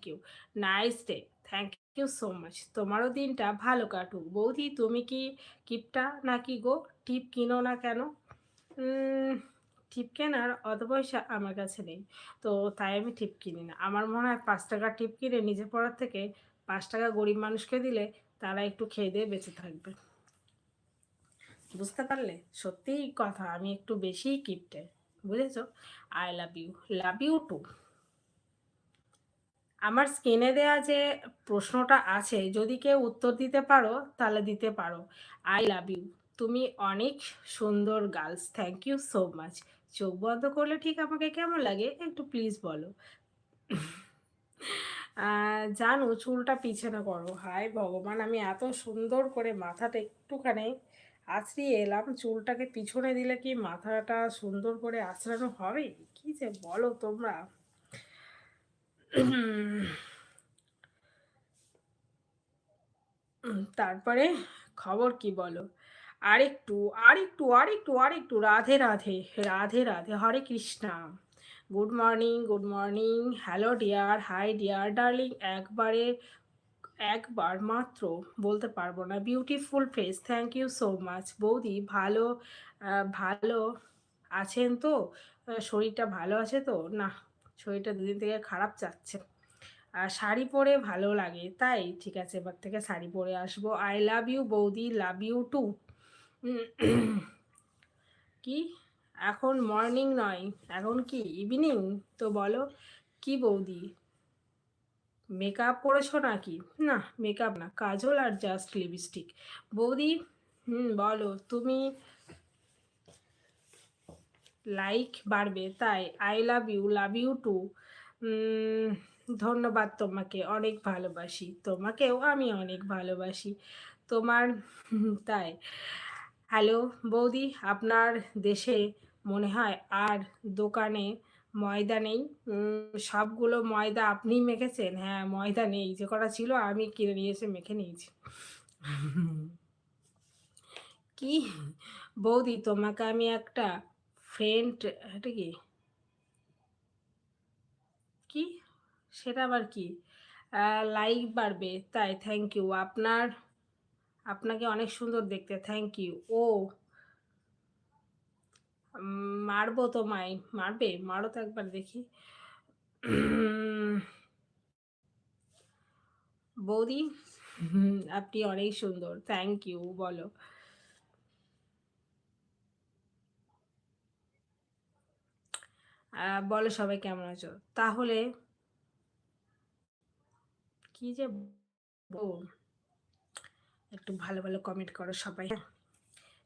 You, nice day, thank you so much. তোমারও দিনটা ভালো কাটুক। বৌদি তুমি কি কিপটা নাকি গো? টিপ কিনো না কেন? উম, টিপ কেনার অত পয়সা আমার কাছে নেই, তো তাই আমি টিপ কিনি না। আমার মনে হয় 5 টাকার টিপ কিনে নিজে পড়ার থেকে 5 টাকা গরিব মানুষকে দিলে তারা একটু খেয়ে দিয়ে বেঁচে থাকবে। বুঝতে পারলে? সত্যিই কথা, আমি একটু বেশিই কিপটে, বুঝেছো? I love you, love you too. আমার স্ক্রিনে দেয়া যে প্রশ্নটা আছে, যদি কেউ উত্তর দিতে পারো তাহলে দিতে পারো। আই লাভ ইউ, তুমি অনেক সুন্দর girls, thank you so much. চোখ বন্ধ করলে ঠিক আমাকে কেমন লাগে একটু প্লিজ বলো। জানো, চুলটা পিছনে করো। হায় ভগবান, আমি এত সুন্দর করে মাথাটা একটুখানি আঁচড়িয়ে এলাম, চুলটাকে পিছনে দিলে কি মাথাটা সুন্দর করে আঁচড়ানো হবে? কি যে বলো তোমরা। তারপরে খবর কি বলো? আরেকটু আরেকটু আরেকটু আরেকটু Radhe Radhe, Radhe Radhe, Hare Krishna. Good morning, good morning, hello dear, hi dear darling. একবার মাত্র বলতে পারবো না। Beautiful face, thank you so much. বৌদি ভালো ভালো আছেন তো? শরীরটা ভালো আছে তো? না, শরীরটা দুদিন থেকে খারাপ যাচ্ছে। আর শাড়ি পরে ভালো লাগে তাই, ঠিক আছে, এবার থেকে শাড়ি পরে আসবো। আই লাভ ইউ বৌদি, লাভ ইউ টু। কি, এখন মর্নিং নয়, এখন কি ইভিনিং? তো বলো কি বৌদি, মেকআপ করেছো নাকি? না, মেকআপ না, কাজল আর জাস্ট লিপস্টিক। বৌদি, বলো তুমি লাইক বাড়বে তাই। I love you too. ধন্যবাদ, তোমাকে অনেক ভালোবাসি, তোমাকেও আমি অনেক ভালোবাসি তোমার। তাই। হ্যালো বৌদি, আপনার দেশে মনে হয় আর দোকানে ময়দা নেই? সবগুলো ময়দা আপনিই মেখেছেন? হ্যাঁ, ময়দা নেই, যে কটা ছিল আমি কিনে নিয়ে এসে মেখে নিয়েছি। কি বৌদি, তোমাকে আমি একটা ফ্রেন্ড, এটা কি কি সেটা আবার কি? লাইক বাড়বে তাই, থ্যাংক ইউ। আপনাকে অনেক সুন্দর দেখতে, থ্যাংক ইউ। ও, মারবো তোমায়? মারবে? মারো তো একবার দেখি। বৌদি, আপনি অনেক সুন্দর, থ্যাংক ইউ। বলো বলো সবাই কেমন আছো তাহলে? কি যে একটু ভালো ভালো কমেন্ট করো সবাই, হ্যাঁ?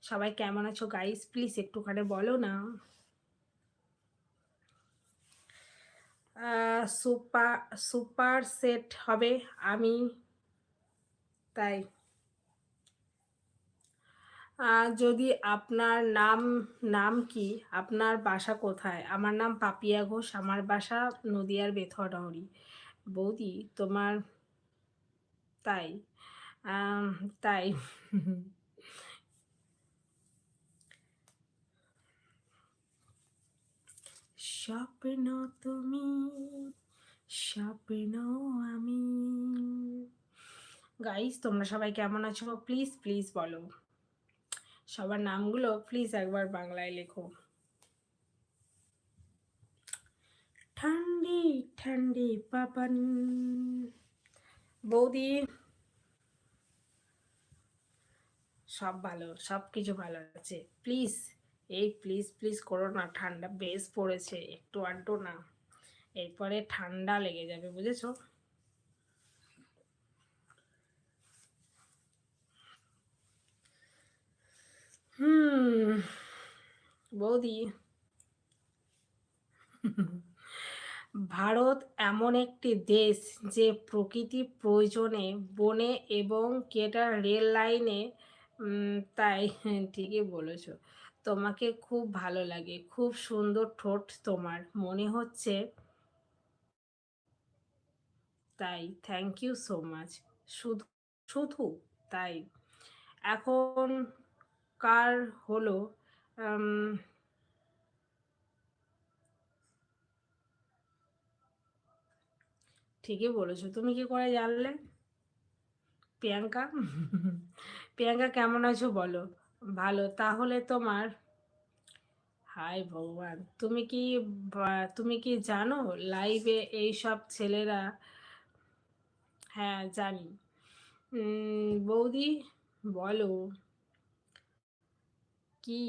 সবাই কেমন আছো গাইস, প্লিজ একটুখানি বলো না। সুপার সুপার সেট হবে আমি, তাই। যদি আপনার নাম, নাম কি, আপনার বাসা কোথায়? আমার নাম পাপিয়া ঘোষ, আমার বাসা নদিয়ার বেথুয়াডাহরি। বৌদি তোমার, তাই, আম, তাই। স্বপ্ন তুমি, স্বপ্ন আমি। গাইস তোমরা সবাই কেমন আছো প্লিজ প্লিজ বলো। সবার নামগুলো প্লিজ একবার বাংলায় লেখো। ঠান্ডি ঠান্ডি পাপান। বৌদি সব ভালো, সব কিছু ভালো আছে। প্লিজ, এই প্লিজ প্লিজ করো না, ঠান্ডা বেশ পড়েছে, একটু আধটু না, এরপরে ঠান্ডা লেগে যাবে, বুঝেছো? হুম। বৌদি, ভারত এমন একটি দেশ যে প্রকৃতি প্রয়োজনে বনে এবং কেটা রেল লাইনে, তাই। ঠিকই বলেছো, তোমাকে খুব ভালো লাগে, খুব সুন্দর ঠোঁট তোমার, মনে হচ্ছে, তাই, থ্যাংক ইউ সো মাচ। শুধু শুধু তাই। এখন কার হলো, উম, ঠিকই বলেছো। তুমি কি করে জানলে? প্রিয়াঙ্কা প্রিয়াঙ্কা কেমন আছো বলো? ভালো। তাহলে তোমার, হায় ভগবান, তুমি কি জানো লাইভে এই সব ছেলেরা, হ্যাঁ জানি। বৌদি বলো, কি?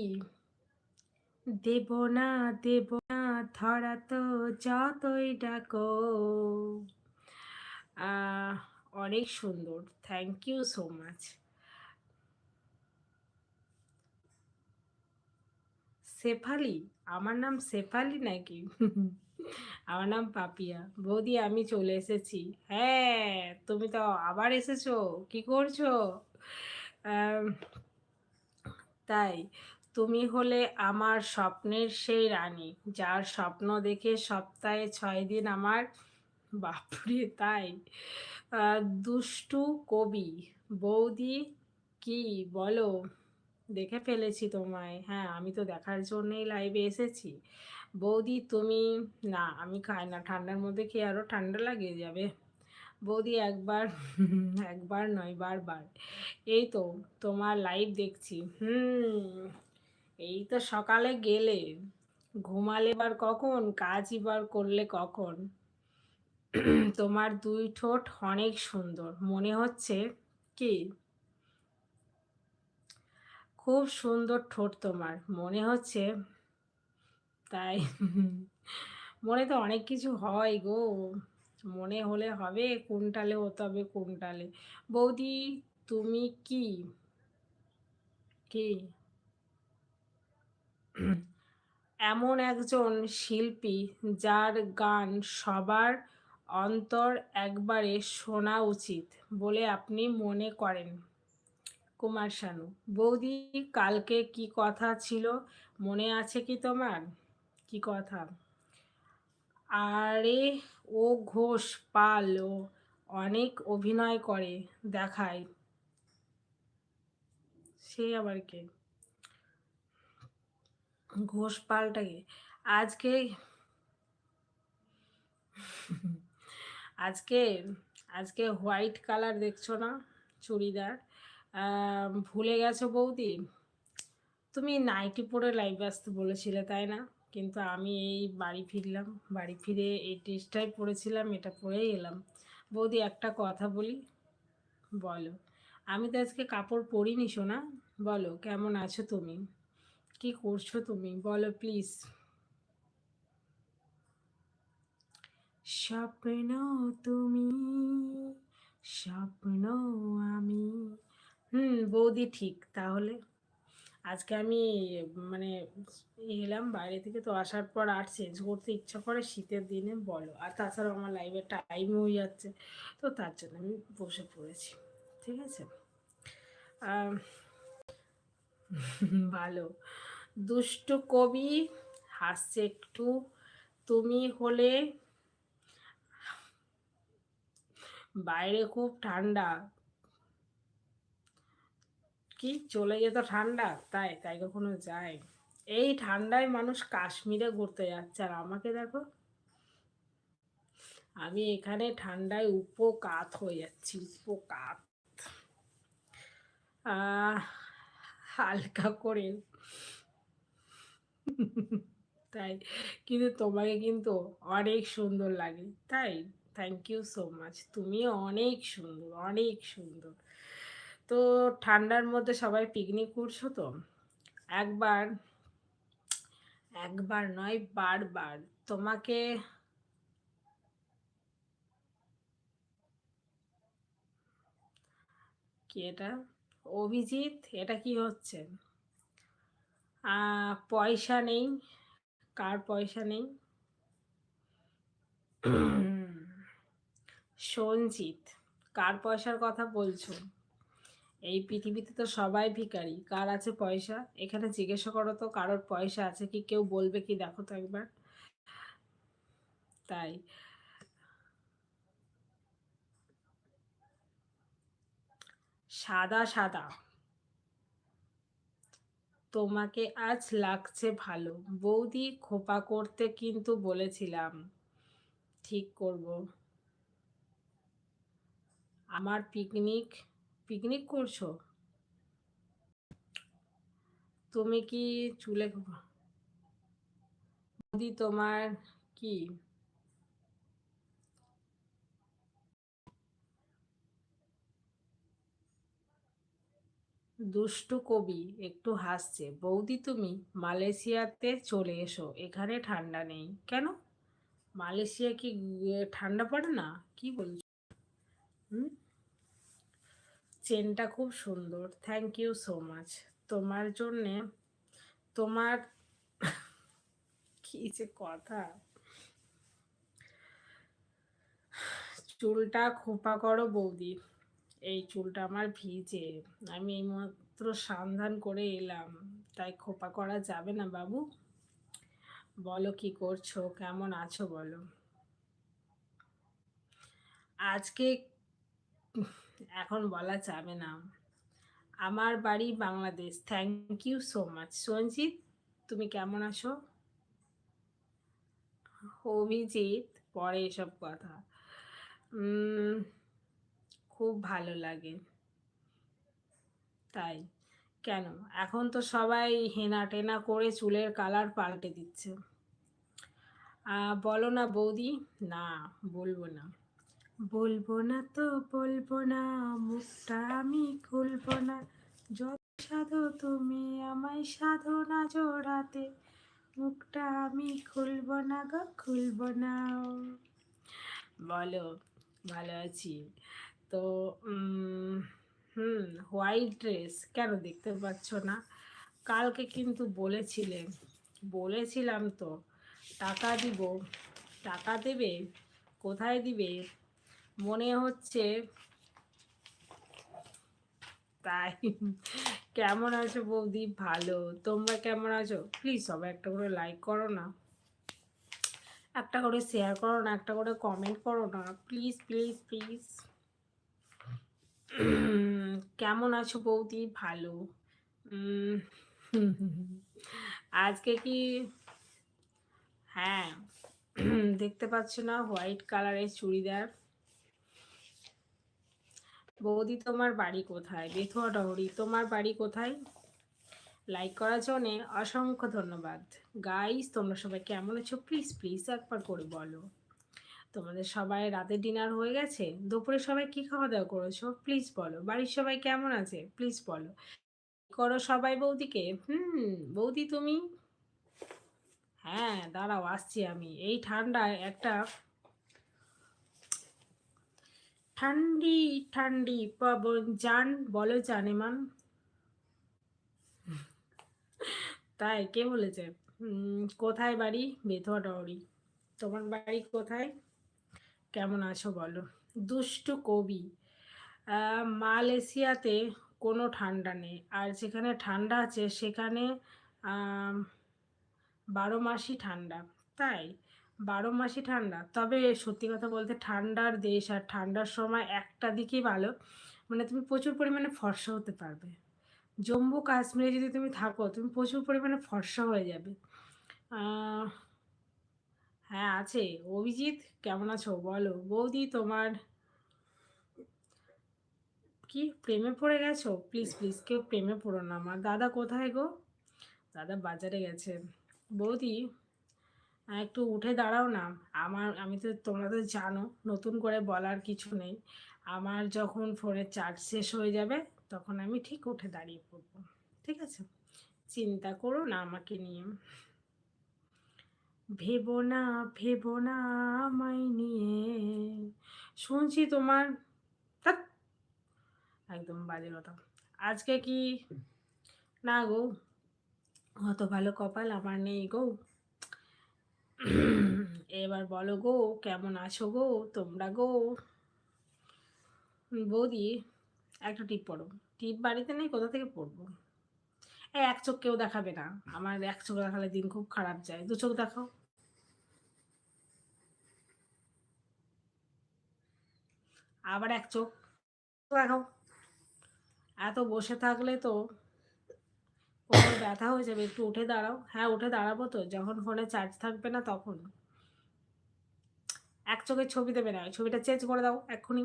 দেব না, দেব না, ধরা তো যতই ডাকো। আহ, অনেক সুন্দর, thank you so much. Shefali? আমার নাম শেফালি নাকি? আমার নাম পাপিয়া। বৌদি আমি চলে এসেছি। হ্যাঁ, তুমি তো আবার এসেছো। কি করছো? আম, তাই? তুমি হলে আমার স্বপ্নের সেই রানী, যার স্বপ্ন দেখে সপ্তাহে 6 দিন আমার, বাপরে তাই? দুষ্টু কবি বৌদি, কি বলো? দেখে ফেলেছি তোমায়। হ্যাঁ, আমি তো দেখার জন্যই লাইভে এসেছি। বৌদি তুমি, না আমি খাই না, ঠান্ডার মধ্যে খেয়ে আরো ঠান্ডা লাগিয়ে যাবে। বৌদি একবার একবার নয়, বারবার। এই তো তোমার লাইভ দেখছি। এই তো সকালে গেলে, ঘুমালে বার কখন, কাজই বার করলে কখন? তোমার দুই ঠোঁট অনেক সুন্দর মনে হচ্ছে। কি? খুব সুন্দর ঠোঁট তোমার মনে হচ্ছে। তাই? মনে তো অনেক কিছু হয় গো। মনে হলে হবে, কোনটালে হতে হবে কোনটালে। বৌদি তুমি কি, কি এমন একজন শিল্পী যার গান সবার অন্তর একবারে শোনা উচিত বলে আপনি মনে করেন? কুমার শানু। বৌদি কালকে কি কথা ছিল মনে আছে কি তোমার? কি কথা? আরে, ও ঘোষ পাল, ও অনেক অভিনয় করে দেখায়। সে আবার কে? ঘোষ পালটাকে আজকে, আজকে আজকে হোয়াইট কালার দেখছো না চুড়িদার? ভুলে গেছো বৌদি? তুমি নাইটি পরে লাইভে আসতে বলেছিলে তাই না? কিন্তু আমি এই বাড়ি ফিরলাম, বাড়ি ফিরে এই ড্রেসটাই পরেছিলাম, এটা পরেই এলাম। বৌদি একটা কথা বলি, বলো। আমি তো আজকে কাপড় পরিনি সোনা। বলো কেমন আছো তুমি? কি করছো তুমি বলো প্লিজ। স্বপ্ন তুমি, স্বপ্ন আমি। বৌদি ঠিক তাহলে। আজকে আমি মানে এলাম বাইরে থেকে, তো আসার পর আর চেঞ্জ করতে ইচ্ছা করে শীতের দিনে বলো, আর তাছাড়াও আমার লাইফে টাইম হয়ে যাচ্ছে, তো তার জন্য আমি বসে পড়েছি। ঠিক আছে। আম, ভালো। দুষ্ট কবি হাসছে একটু। তুমি হলে, বাইরে খুব ঠান্ডা। কি চলে যেত ঠান্ডা? তাই তাই কখনো যায়? এই ঠান্ডায় মানুষ কাশ্মীরে ঘুরতে যাচ্ছে, আর আমাকে দেখো, আমি এখানে ঠান্ডায় উপকাত হয়ে যাচ্ছি, উপকাত। আহ, হালকা করে। তাই? কিন্তু তোমাকে কিন্তু অনেক সুন্দর লাগে, তাই? থ্যাংক ইউ সো মাচ, তুমিও অনেক সুন্দর, অনেক সুন্দর। তো ঠান্ডার মধ্যে সবাই পিকনিক করছো তো? একবার, একবার নয় বারবার তোমাকে। কি এটা? অভিজিৎ, এটা কি হচ্ছে? পয়সা নেই? কার পয়সা নেই? সঞ্জিত, কার পয়সার কথা বলছো? এই পৃথিবীতে তো সবাই ভিখারি, কার আছে পয়সা এখানে জিজ্ঞাসা করো তো, কারোর পয়সা আছে কি? কেউ বলবে কি? দেখো তো একবার। তাই? সাদা সাদা। তোমাকে আজ লাগছে ভালো। বৌদি খোপা করতে কিন্তু বলেছিলাম, ঠিক করব। আমার পিকনিক পিকনিক করছো? তুমি কি চুলে বৌদি তোমার কি দুষ্টু কবি একটু হাসছে। বৌদি তুমি মালয়েশিয়াতে চলে এসো, এখানে ঠান্ডা নেই কেন? মালয়েশিয়া কি ঠান্ডা পড়ে না? কি বলছো? হুম, চেনটা খুব সুন্দর, থ্যাংক ইউ সো মাচ। তোমার জন্যে তোমার কি যে কথা, চুলটা খোপা করো বৌদি। এই চুলটা আমার ভিজে, আমি এইমাত্র স্নান করে এলাম, তাই খোপা করা যাবে না বাবু। বলো কি করছো, কেমন আছো বলো। আজকে এখন বলা যাবে না। আমার বাড়ি Bangladesh, thank you so much. Sanjit তুমি কেমন আছো? অভিজিৎ পরে এসব কথা। উম, খুব ভালো লাগে। তাই কেন? এখন তো সবাই হেনা টেনা করে চুলের কালার পাল্টে দিচ্ছে। বলো না বৌদি। না, বলবো না। বলবো না তো বলবো না, মুখটা আমি খুলবো না। যত সাধো তুমি আমায় সাধো না জোড়াতে, মুখটা আমি খুলবো না গো, খুলবো না। বলো, ভালো আছি তো। উম, হোয়াইট ড্রেস কেন দেখতে পাচ্ছ না? কালকে কিন্তু বলেছিলাম তো টাকা দিব। টাকা দেবে? কোথায় দিবে? মনে হচ্ছে তাই। কেমন আছো বৌদি? ভালো। তোমরা কেমন আছো? প্লিজ সবাই একটা করে লাইক করো না, একটা করে শেয়ার করো না, একটা করে কমেন্ট করো না, প্লিজ প্লিজ প্লিজ। কেমন আছো বৌদি? ভালো। উম, আজকে কি, হ্যাঁ, দেখতে পাচ্ছ না হোয়াইট কালারের চুড়িদার? বৌদি তোমার বাড়ি কোথায়? বেথুয়া ডহরি, তোমার বাড়ি কোথায়? লাইক করার জন্যে অসংখ্য ধন্যবাদ। গাইস তোমরা সবাই কেমন আছো? প্লিজ প্লিজ একবার করে বলো। তোমাদের সবাই রাতের ডিনার হয়ে গেছে? দুপুরে সবাই কি খাওয়া দাওয়া করেছো? প্লিজ বলো। বাড়ির সবাই কেমন আছে? প্লিজ বলো। করো সবাই বৌদিকে। বৌদি তুমি, হ্যাঁ দাঁড়াও আসছি আমি। এই ঠান্ডায় একটা ঠান্ডি ঠান্ডি পবন জান, বলো জানেমান। তাই কে বলেছে? কোথায় বাড়ি? বেথুয়া ডহরি। তোমার বাড়ি কোথায়? কেমন আছো বলো। দুষ্টু কবি, মালয়েশিয়াতে কোনো ঠান্ডা নেই, আর যেখানে ঠান্ডা আছে সেখানে আম, 12 মাসই ঠান্ডা। তাই 12 মাসই ঠান্ডা? তবে সত্যি কথা বলতে ঠান্ডার দেশ, আর ঠান্ডার সময় একটা দিকই ভালো, মানে তুমি প্রচুর পরিমাণে ফর্সা হতে পারবে। জম্মু কাশ্মীরে যদি তুমি থাকো তুমি প্রচুর পরিমাণে ফর্সা হয়ে যাবে। আহ, হ্যাঁ আছে। অভিজিৎ কেমন আছো বলো। বৌদি তোমার কি প্রেমে পড়ে গেছো? প্লিজ প্লিজ কেউ প্রেমে পড়ো না। আমার দাদা কোথায় গো? দাদা বাজারে গেছে। বৌদি একটু উঠে দাঁড়াও না। আমি তো, তোমরা তো জানো, নতুন করে বলার কিছু নেই। আমার যখন ফোনের চার্জ শেষ হয়ে যাবে তখন আমি ঠিক উঠে দাঁড়িয়ে পড়বো। ঠিক আছে, চিন্তা করো না আমাকে নিয়ে। ভেবো না, ভেবো না আমায় নিয়ে। শুনছি তোমার, ধ্যাৎ, একদম বাজে কথা। আজকে কি, না গো, অত ভালো কপাল আমার নেই গো। এবার বলো গো, কেমন আছো গো তোমরা গো। বৌদি একটা টিপ পড়ো। টিপ বাড়িতে নেই, কোথা থেকে পড়বো? এক চোখ কেউ দেখাবে না। আমার এক চোখ দেখালে দিন খুব খারাপ যায়, দু চোখ দেখাও। আবার এক চোখ দেখাও। এত বসে থাকলে তো কোমর ব্যথা হয়ে যাবে, একটু উঠে দাঁড়াও। হ্যাঁ উঠে দাঁড়াবো তো, যখন ফোনে চার্জ থাকবে না তখন। এক চোখের ছবি দেবে না, ছবিটা চেঞ্জ করে দাও এক্ষুনি।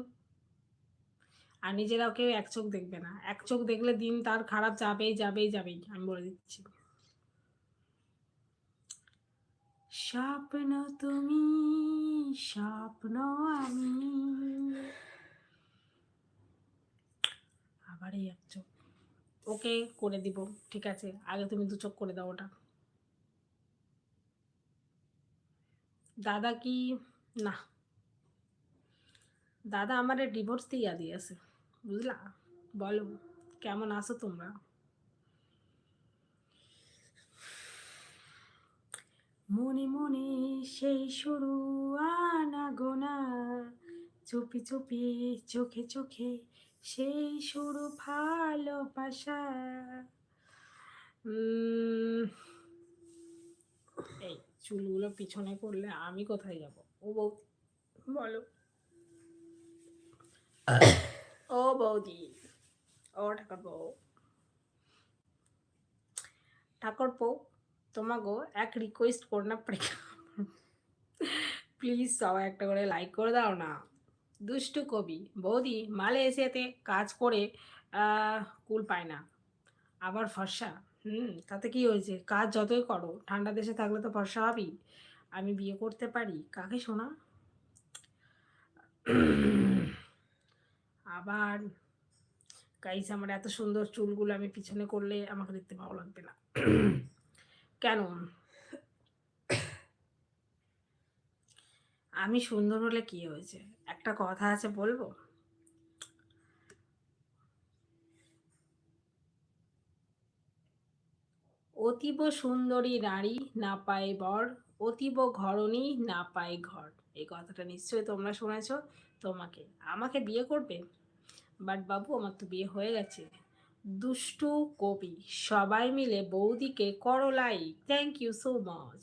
আর নিজেরাও কেউ এক চোখ দেখবে না, এক চোখ দেখলে দিন তার খারাপ যাবেই যাবেই যাবেই, আমি বলে দিচ্ছি। স্বপ্ন তুমি, স্বপ্ন আমি, আবার এই এক চোখ। ওকে করে দিব, ঠিক আছে, আগে তুমি দু চোখ করে দাও ওটা। দাদা কি, না, দাদা আমারে ডিভোর্স দিয়া দিয়েছে, বুঝলা। বলো কেমন আছো তোমরা? মনে মনে সেই শুরু আনাগোনা, চুপি চুপি চোখে চোখে সেই শুরু ভালোবাসা। এই চুলগুলো পিছনে করলে আমি কোথায় যাব? ও বউ, বলো। ও বৌদি, ও ঠাকুর ঠাকুরপো, তোমাগো এক রিকোয়েস্ট করনা পড়েগা, প্লিজ সবাই একটা করে লাইক করে দাও না। দুষ্টু কবি বৌদি মালয়েশিয়াতে কাজ করে কুল পায় না, আবার ফর্সা। তাতে কি হয়েছে, কাজ যতই করো ঠান্ডা দেশে থাকলে তো ফর্সা হবেই। আমি বিয়ে করতে পারি কাকে শোনা? আবার গাইস, আমার এত সুন্দর চুলগুলো আমি পিছনে করলে আমাকে দেখতে ভালো লাগবে না। কেন? আমি সুন্দর হলে কি হয়েছে, একটা কথা আছে বলবো। অতীব সুন্দরী নারী না পায় বর, অতীব ঘরণী না পায় ঘর। এই কথাটা নিশ্চয়ই তোমরা শুনেছো। তোমাকে আমাকে বিয়ে করবে, বাট বাবু আমার তো বিয়ে হয়ে গেছে। দুষ্টু কবি, সবাই মিলে বৌদিকে করো like, thank you so much.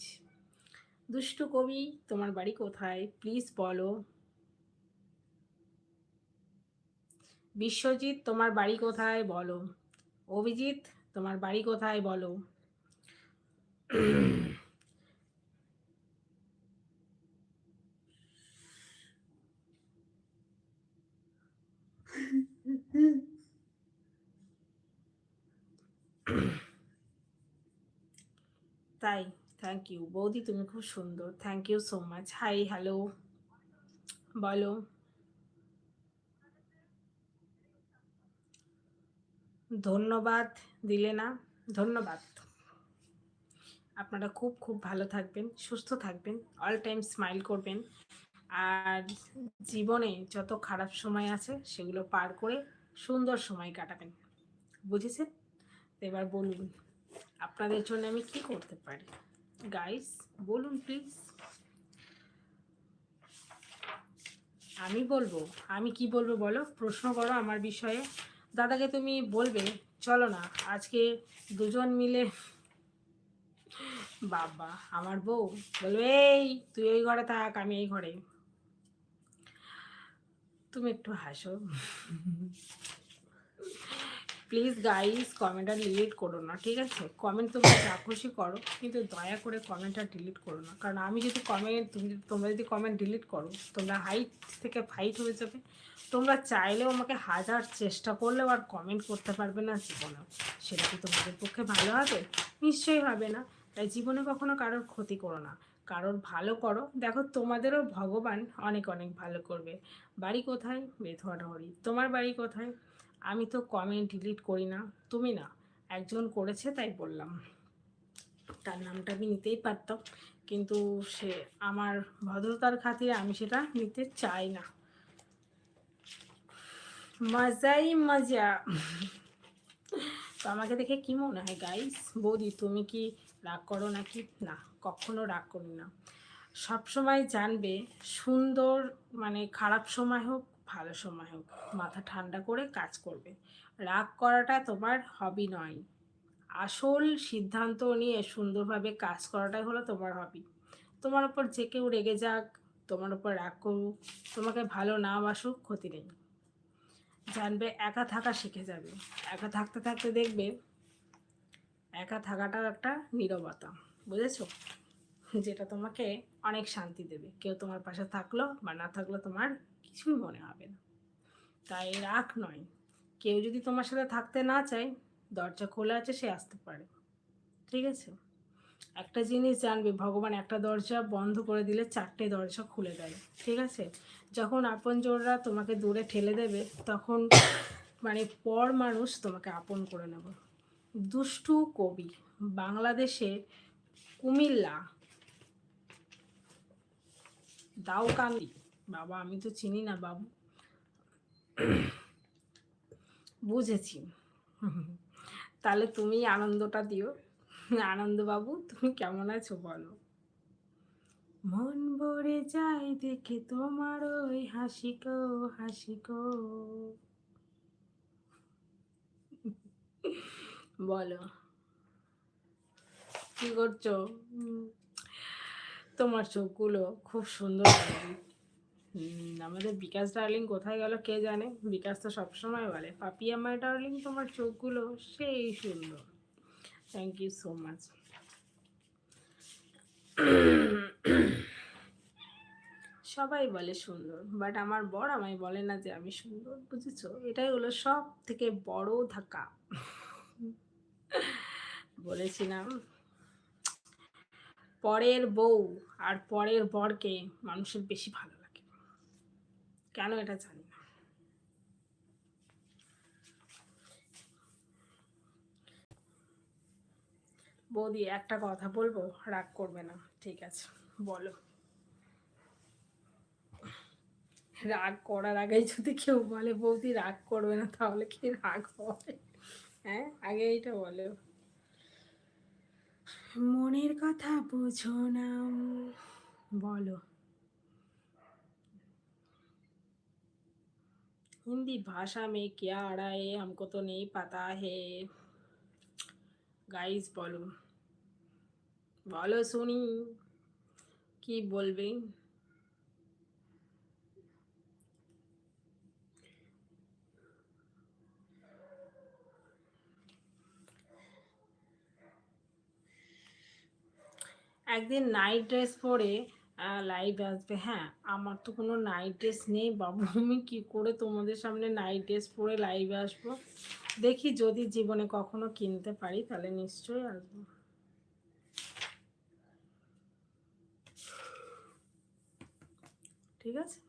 দুষ্টু কবি, তোমার বাড়ি কোথায় প্লিজ বলো। বিশ্বজিৎ, তোমার বাড়ি কোথায় বলো। অভিজিৎ, তোমার বাড়ি কোথায় বলো। তাই, থ্যাংক ইউ বৌদি, তুমি খুব সুন্দর, thank you so much. Hi hello, বলো। ধন্যবাদ দিলে না, ধন্যবাদ। আপনারা খুব খুব ভালো থাকবেন, সুস্থ থাকবেন, অল টাইম স্মাইল করবেন, আর জীবনে যত খারাপ সময় আছে সেগুলো পার করে সুন্দর সময় কাটাবেন, বুঝেছেন? এবার বলুন, আপনাদের জন্য আমি কি করতে পারি গাইস, বলুন প্লিজ। আমি বলবো, আমি কি বলবো বলো, প্রশ্ন করো আমার বিষয়ে। দাদাকে তুমি বলবে চলো না আজকে দুজন মিলে, বাবা আমার বউ বলবে এই তুই এই ঘরে থাক আমি এই ঘরে। তুমি একটু হাসো প্লিজ গাইস, কমেন্টটা ডিলিট করো না, ঠিক আছে? কমেন্ট তোমরা যা খুশি করো, কিন্তু দয়া করে কমেন্টটা ডিলিট করো না, কারণ আমি যদি কমেন্ট, তোমরা যদি কমেন্ট ডিলিট করো তোমরা হাইট থেকে ফাইট হয়ে যাবে। তোমরা চাইলেও আমাকে হাজার চেষ্টা করলেও আর কমেন্ট করতে পারবে না জীবনেও। সেটা কি তোমাদের পক্ষে ভালো হবে? নিশ্চয়ই হবে না। তাই জীবনে কখনো কারোর ক্ষতি করো না, কারোর ভালো করো, দেখো তোমাদেরও ভগবান অনেক অনেক ভালো করবে। বাড়ি কোথায়? বেথুয়াডহরি। তোমার বাড়ি কোথায়? আমি তো কমেন্ট ডিলিট করি না, তুমি না, একজন করেছে তাই বললাম, তার নামটা আমি নিতেই পারতাম, কিন্তু সে আমার ভদ্রতার খাতিরে আমি সেটা নিতে চাই না। মজাই মজা। তো আমাকে দেখে কি মনে হয় গাইস, বৌদি তুমি কি রাগ করো নাকি? না, কখনো রাগ করি না। সব সময় জানবে, সুন্দর মানে খারাপ সময় হোক ভালো সময় হোক, মাথা ঠান্ডা করে কাজ করবে। রাগ করাটা তোমার হবি নয়, আসল সিদ্ধান্ত নিয়ে সুন্দরভাবে কাজ করাটাই হলো তোমার হবি। তোমার ওপর যে কেউ রেগে যাক, তোমার ওপর রাগ করুক, তোমাকে ভালো না বাসুক, ক্ষতি নেই। জানবে একা থাকা শিখে যাবে, একা থাকতে থাকতে দেখবে একা থাকাটাও একটা নীরবতা, বুঝেছো? যেটা তোমাকে অনেক শান্তি দেবে। কেউ তোমার পাশে থাকলো বা না থাকলো তোমার কিছুই মনে হবে না। তাই রাগ নয়। কেউ যদি তোমার সাথে থাকতে না চায়, দরজা খোলা আছে, সে আসতে পারে। ঠিক আছে? একটা জিনিস জানবে, ভগবান একটা দরজা বন্ধ করে দিলে 4টে দরজা খুলে দেয়। ঠিক আছে? যখন আপনজনরা তোমাকে দূরে ঠেলে দেবে, তখন মানে পর মানুষ তোমাকে আপন করে নেবে। দুষ্টু কবি, বাংলাদেশে কুমিল্লা দাউকান্দি। বাবা, আমি তো চিনি না বাবু। বুঝেছি। তাহলে তুমি আনন্দটা দিও। আনন্দ বাবু, তুমি কেমন আছো বলো? মন ভরে যায় দেখে তোমার ওই হাসিকো হাসিকো। বলো, কি করছো? উম, তোমার চোখগুলো খুব সুন্দর লাগে। আমাদের বিকাশ ডার্লিং কোথায় গেল কে জানে। বিকাশ তো সবসময় বলে, পাপি আমার ডার্লিং তোমার চোখগুলো সেই সুন্দর। Thank you so much. সবাই বলে সুন্দর, বাট আমার বর আমায় বলে না যে আমি সুন্দর, বুঝেছো? এটাই হলো সব থেকে বড় ধাক্কা। বলেছিলাম, পরের বউ আর পরের বরকে মানুষের বেশি ভালো লাগে। কেন এটা জানি না। বৌদি একটা কথা বলবো, রাগ করবে না? ঠিক আছে, বলো। রাগ করার আগেই যদি কেউ বলে বৌদি রাগ করবে না, তাহলে কি রাগ হবে? হ্যাঁ, আগে এইটা বলো। মনের কথা বুঝো না, বলো। हिंदी भाषा में क्या आ रहा है हमको तो नहीं पता है। গাইস বলো, বলো শুনি, কি বলবে? একদিন নাইট ড্রেস পরে লাইভ আসবে। হ্যাঁ, আমার তো কোনো নাইট ড্রেস নেই বাবু, আমি কি করে তোমাদের সামনে নাইট ড্রেস পরে লাইভে আসবো? দেখি যদি জীবনে কখনো কিনতে পারি তাহলে নিশ্চয়ই আসবো। ঠিক আছে,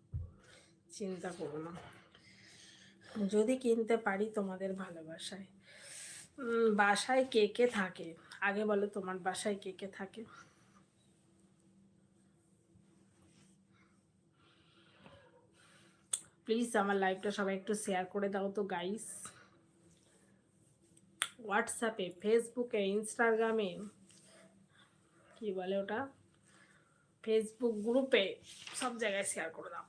চিন্তা করো না। যদি কিনতে পারি তোমাদের ভালোবাসায়। বাসায় কে কে থাকে আগে বলো, তোমার বাসায় কে কে থাকে? প্লিজ আমার লাইভটা সবাই একটু শেয়ার করে দাও তো গাইস। হোয়াটসঅ্যাপে, ফেসবুকে, ইনস্টাগ্রামে, কি বলে ওটা, ফেসবুক গ্রুপে, সব জায়গায় শেয়ার করে দাও।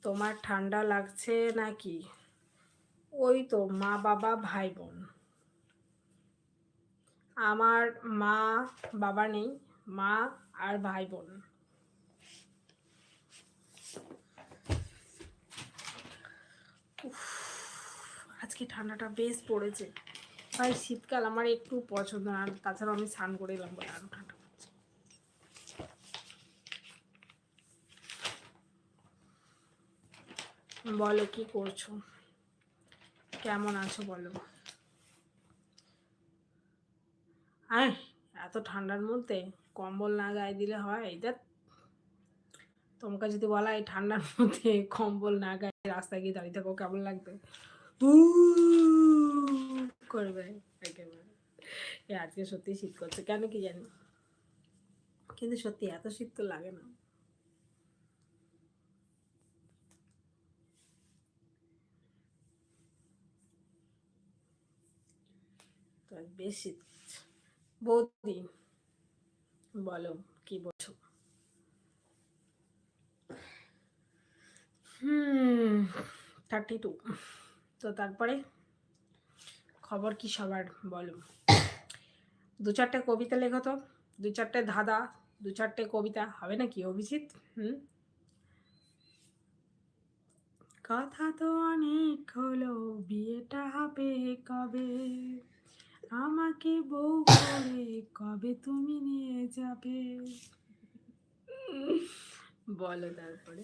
তোমার ঠান্ডা লাগছে নাকি? ওই তো মা বাবা ভাই বোন। আমার মা বাবা নেই, মা আর ভাই বোন। আজকে ঠান্ডাটা বেশ পড়েছে ভাই। শীতকাল আমার একটু পছন্দ না, আর তাছাড়া আমি স্নান করে এলাম বলে আরো ঠান্ডা পড়ছে। বলো কি করছো, কেমন আছো বলো। আয়, এত ঠান্ডার মধ্যে কম্বল না গায়ে দিলে হয়? দেখ, তোমাকে যদি বলা এই ঠান্ডার মধ্যে কম্বল না গায়ে রাস্তায় গিয়ে দাঁড়িয়ে থাকো, কেমন লাগবে? উ করবে একেবারে। আজকে সত্যি শীত করছে, কেন কি জানি, কিন্তু সত্যি এত শীত তো লাগে না। তো বেশ শীত। বৌদি বলো, কি বলছো? 32। তো তারপরে খবর কি সবার বলো। 2-4টে কবিতা লেখো তো, 2-4টে ধাঁধা, দু চারটে কবিতা হবে নাকি অভিজিৎ? কথা তো অনেক হলো, বিয়েটা হবে কবে? আমাকে বউ করে কবে তুমি নিয়ে যাবে? বলো তারপরে।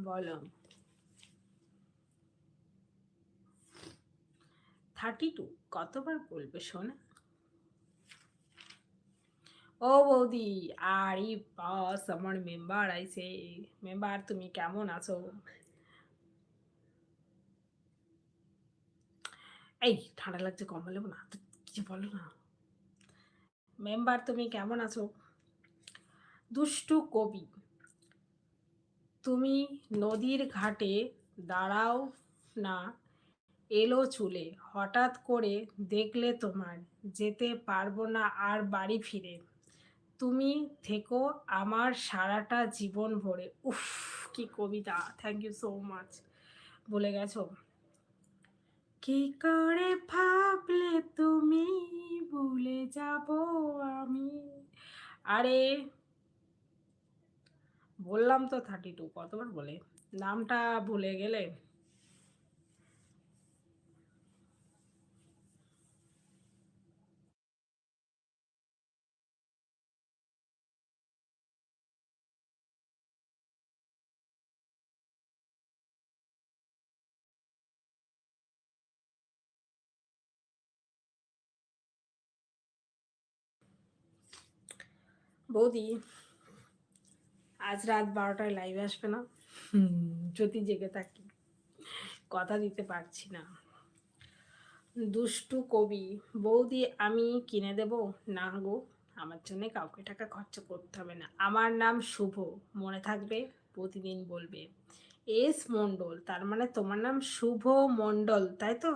বলো। 32 কতবার বলবে শোনা? ও বৌদি, আরে বাস, আমার মেম্বার আইছে। মেম্বার তুমি কেমন আছো? এই ঠান্ডা লাগছে, কম্বল নেবো না তো? কিছু বলো না। মেম্বার তুমি কেমন আছো? দুষ্টু কবি, তুমি নদীর ঘাটে দাঁড়াও না, এলো চুলে, হঠাৎ করে দেখলে তোমার যেতে পারবো না আর বাড়ি ফিরে, তুমি থেকো আমার সারাটা জীবন ভরে। উফ, কি কবিতা! Thank you so much. বলে গেছো। কি করে ভাবলে তুমি ভুলে যাব আমি? আরে বললাম তো 32, কতবার বলে নামটা ভুলে গেলে? বৌদি, আজ রাত 12টায় লাইভে আসবে না? যদি জেগে থাকি, কথা দিতে পারছি না। দুষ্টু কবি, বৌদি আমি কিনে দেব? না গো, আমার জন্য কাউকে টাকা খরচা করতে হবে না। আমার নাম শুভ, মনে থাকবে, প্রতিদিন বলবে। এস মণ্ডল, তার মানে তোমার নাম শুভ মণ্ডল, তাই তো?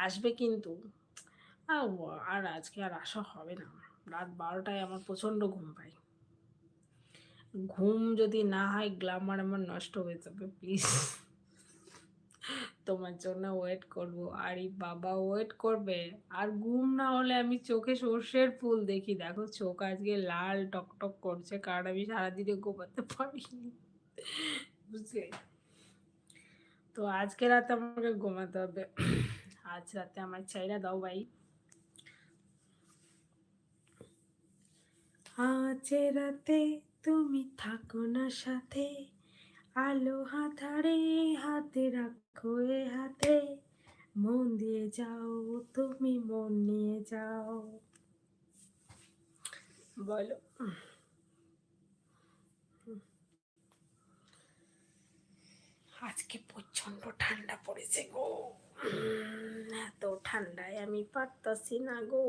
আসবে কিন্তু। আর আজকে আর আসা হবে না। রাত 12টায় আমার প্রচণ্ড ঘুম পায়। ঘুম যদি না হয়, গ্ল্যামার আমার নষ্ট হয়ে যাবে, প্লিজ। তোমার জন্য ওয়েট করব। আরে বাবা, ওয়েট করবে? আর ঘুম না হলে আমি চোখে সর্ষের ফুল দেখি। দেখো চোখ আজকে লাল টকটক করছে, কারণ আমি সারাদিনে ঘুমাতে পারিনি, বুঝলে? তো আজকে রাতে আমাকে ঘুমাতে হবে। আজ রাতে আমার চাইনা দাও ভাই। আজ রাতে তুমি থাকো না সাথে, আলো হাতারে হাতে রাখো এ হাতে, মন দিয়ে যাও তুমি, মন নিয়ে যাও। বলো। আজকে প্রচন্ড ঠান্ডা পড়েছে গো। এত ঠান্ডায় আমি পারতাছি না গো।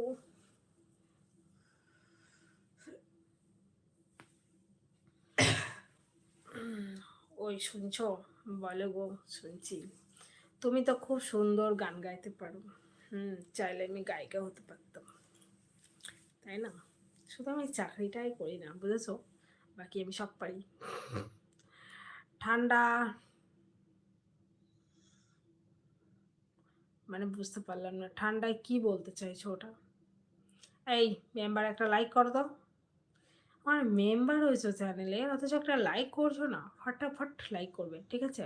ওই শুনছো? বলো গো। শুনছি। তুমি তো খুব সুন্দর গান গাইতে পারো। চাইলে আমি গায়িকা হতে পারতাম, তাই না? শুধু আমি চাকরিটাই করি না, বুঝেছো? বাকি আমি সব পারি। ঠান্ডা মানে বুঝতে পারলাম না, ঠান্ডায় কি বলতে চাইছো ওটা? এই মেম্বার, একটা লাইক কর দাও। আমার মেম্বার হয়েছো চ্যানেলে, অথচ একটা লাইক করছো না? ফটাফট লাইক করবে, ঠিক আছে?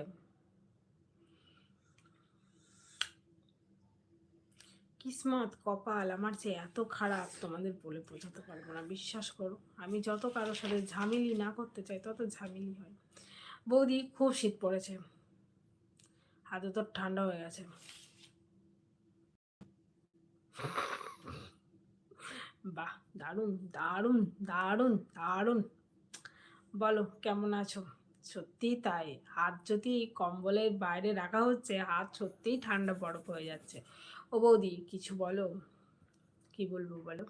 কিসমত, কপাল আমার যে এত খারাপ, তোমাদের বলে বোঝাতে পারবো না, বিশ্বাস করো। আমি যত কারোর সাথে ঝামেলি না করতে চাই, তত ঝামেলি হয়। বৌদি, খুব শীত পড়েছে, হাতে তো ঠান্ডা হয়ে গেছে। বাহ, দারুণ দারুণ দারুণ দারুণ। বলো কেমন আছো? সত্যি তাই, হাত যদি কম্বলের বাইরে রাখা হচ্ছে, হাত সত্যিই ঠান্ডা বরফ হয়ে যাচ্ছে। ও বৌদি, কিছু বলো। কি বলবো বলো?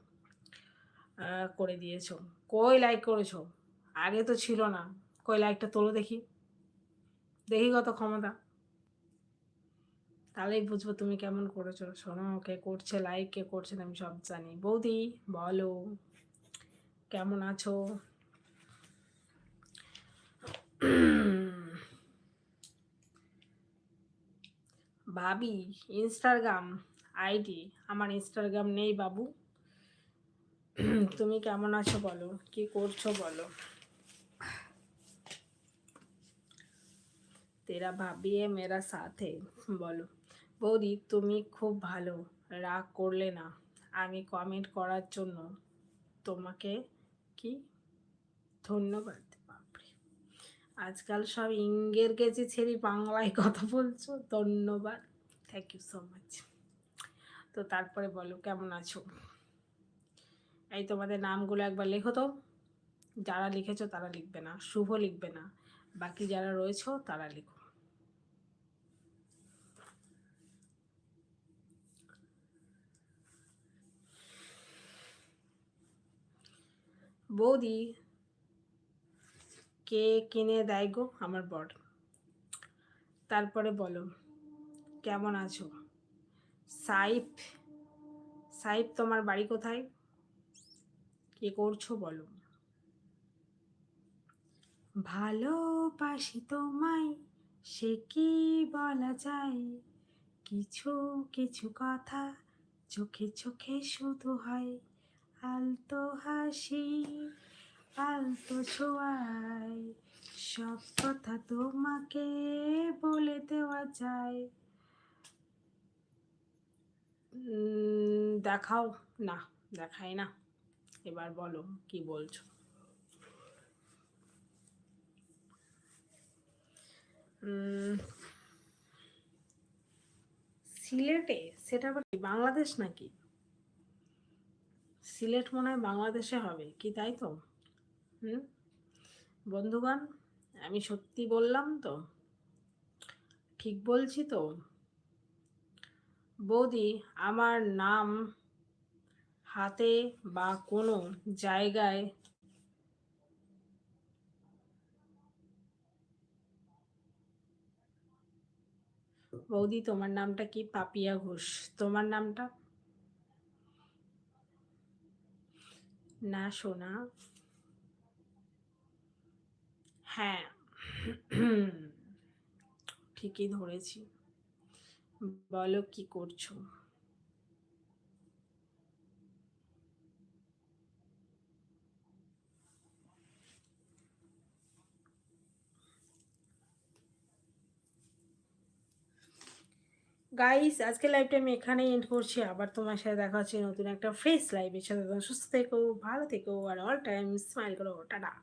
করে দিয়েছো? কই লাইক করেছো? আগে তো ছিল না। কই লাইকটা তোলো দেখি, দেখি কত ক্ষমতা। তাহলেই বুঝবো তুমি কেমন করেছো। শোনো, কে করছে লাইক, কে করছে না, আমি সব জানি। বৌদি বলো, কেমন আছো? ভাবি ইনস্টাগ্রাম আইডি, আমার ইনস্টাগ্রাম নেই বাবু। তুমি কেমন আছো বলো, কি করছো বলো। তেরা ভাবি এ মেরা সাথে, বলো। বৌদি তুমি খুব ভালো, রাগ করলে না। আমি কমেন্ট করার জন্য তোমাকে কি ধন্যবাদ। বাপরে, আজকাল সব ইংরেজি কেজি ছেড়ে বাংলায় কথা বলছো, ধন্যবাদ, থ্যাংক ইউ সো মাচ। তো তারপরে বলো কেমন আছো। এই তোমাদের নামগুলো একবার লেখো তো, যারা লিখেছো তারা লিখবে না, শুভ লিখবে না, বাকি যারা রয়েছো তারা লিখো। বৌদি কে কিনে দেয় গো, আমার বর। তারপরে বলো কেমন আছো। সাইফ, সাইফ তোমার বাড়ি কোথায়, কি করছো বলো। ভালোবাসি তোমায়, সে কি বলা যায়, কিছু কিছু কথা চোখে চোখে শুধু হয়, আলতো হাসি আলতো ছোঁয়ায়, সব কথা তোমাকে বলে দেওয়া যায়। দেখাও না, দেখাই না। এবার বলো কি বলছো। উম, সিলেটে, সেটা আবার কি, বাংলাদেশ নাকি? সিলেট মনে হয় বাংলাদেশে হবে কি, তাই তো? হুম, বন্ধুগণ, আমি সত্যি বললাম তো, ঠিক বলছি তো। বৌদি আমার নাম হাতে বা কোনো জায়গায়, বৌদি তোমার নামটা কি, পাপিয়া ঘোষ। তোমার নামটা? না সোনা। হ্যাঁ, ঠিকই ধরেছি। বলো কি করছো। গাইস আজকে লাইভটা আমি এখানেই এন্ড করছি, আবার তোমার সাথে দেখা হচ্ছে নতুন একটা ফ্রেশ লাইভের সাথে। সুস্থ থেকো, ভালো থেকো, আর অল টাইম স্মাইল করো, টাটা।